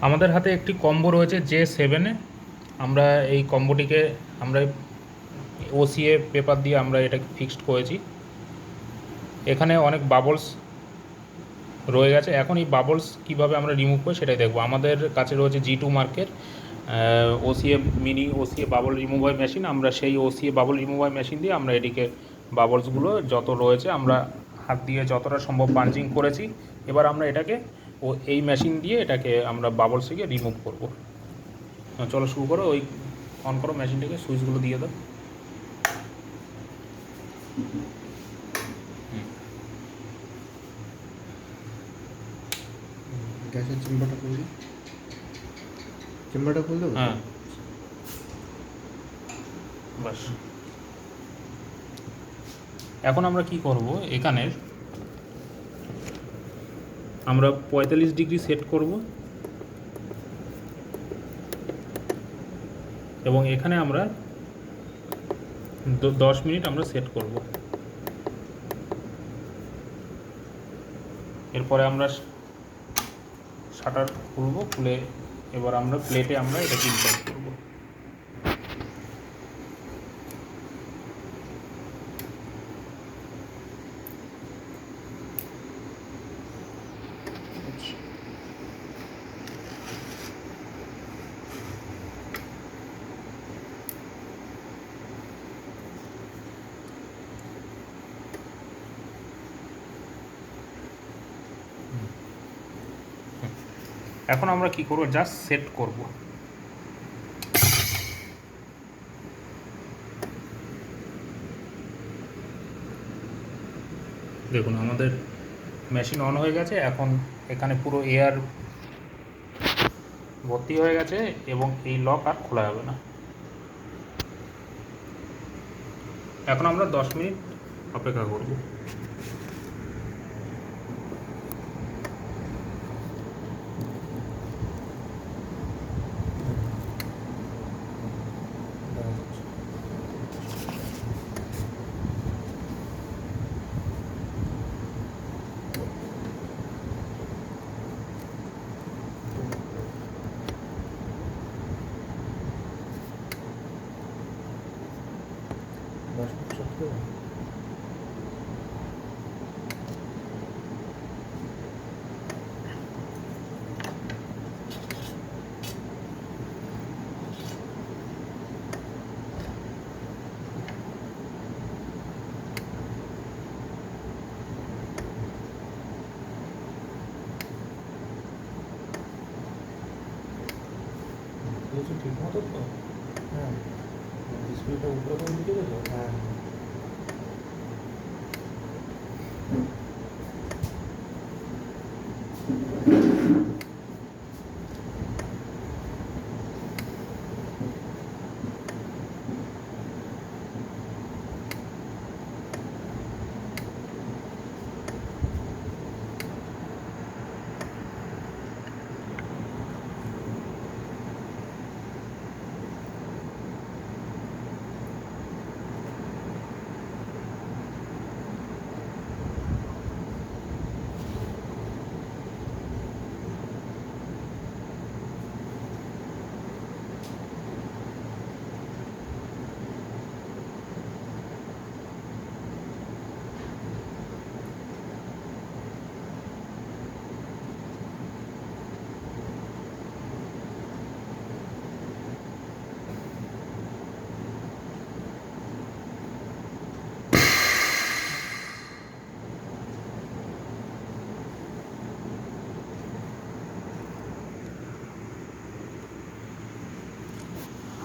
আমাদের হাতে একটি কম্বো রয়েছে J7-এ। আমরা এই কম্বোটিকে আমরা OCA পেপার দিয়ে আমরা এটাকে ফিক্সড করেছি। এখানে অনেক বাবলস রয়ে গেছে। এখন এই বাবলস কীভাবে আমরা রিমুভ করি সেটাই দেখব। আমাদের কাছে রয়েছে G2 মার্কের OCA mini OCA bubble remover machine. আমরা সেই OCA বাবল রিমুভার মেশিন দিয়ে আমরা এটিকে বাবলসগুলো যত রয়েছে আমরা হাত দিয়ে যতটা সম্ভব পাঞ্চিং করেছি। এবার আমরা এটাকে এই মেশিন দিয়ে এটাকে আমরা বাবলসকে রিমুভ করব। চলো শুরু করো। ওই অন করো মেশিনটাকে, সুইচগুলো দিয়ে দাও। গ্যাসের চেম্বারটা খুলবি, চেম্বারটা খুলতে হবে। হ্যাঁ বাস। এখন আমরা কি করব, এখানে আমরা 45 ডিগ্রি সেট করব এবং এখানে আমরা 10 মিনিট আমরা সেট করব। এরপরে আমরা শাটার খুলব, খুলে এবার আমরা প্লেটে আমরা এটাকে ইনসার্ট করব। এখন আমরা কি করব, জাস্ট সেট করব। দেখুন আমাদের মেশিন অন হয়ে গেছে। এখন এখানে পুরো এয়ার ভর্তি হয়ে গেছে এবং এই লক আর খোলা যাবে না। এখন আমরা 10 মিনিট অপেক্ষা করব। ঠিক মতো তো? হ্যাঁ, ডিসপ্লেটা উপরে করে দিতে তো? হ্যাঁ।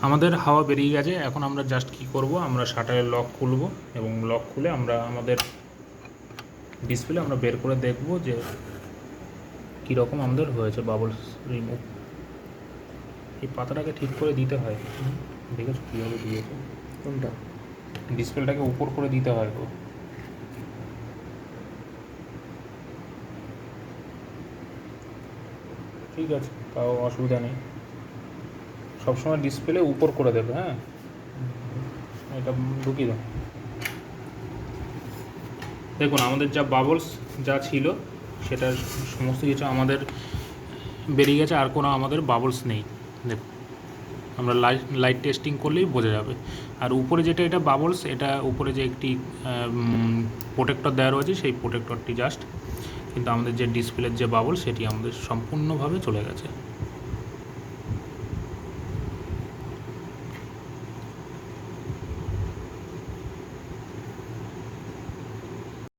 আমাদের হাওয়া বেরিয়ে গেছে। এখন আমরা জাস্ট কি করব, আমরা শাটারের লক খুলব এবং লক খুলে আমরা আমাদের ডিসপ্লে আমরা বের করে দেখব যে কীরকম আমাদের হয়েছে বাবলস রিমুভ। এই পাতাটাকে ঠিক করে দিতে হয়, দেখেছো কীভাবে দিয়েছে? কোনটা? ডিসপ্লেটাকে উপর করে দিতে হয় গো। ঠিক আছে, তাও অসুবিধা নেই। সবসময় ডিসপ্লে উপর করে দেবে। হ্যাঁ, এটা ঢুকিয়ে দাও। দেখুন আমাদের যা বাবলস যা ছিল সেটার সমস্ত কিছু আমাদের বেরিয়ে গেছে, আর কোনো আমাদের বাবলস নেই। দেখুন, আমরা লাইট টেস্টিং করলেই বোঝা যাবে। আর উপরে যেটা এটা বাবলস, এটা উপরে যে একটি প্রোটেক্টর দেওয়া রয়েছে সেই প্রোটেক্টরটি জাস্ট, কিন্তু আমাদের যে ডিসপ্লের যে বাবল সেটি আমাদের সম্পূর্ণভাবে চলে গেছে।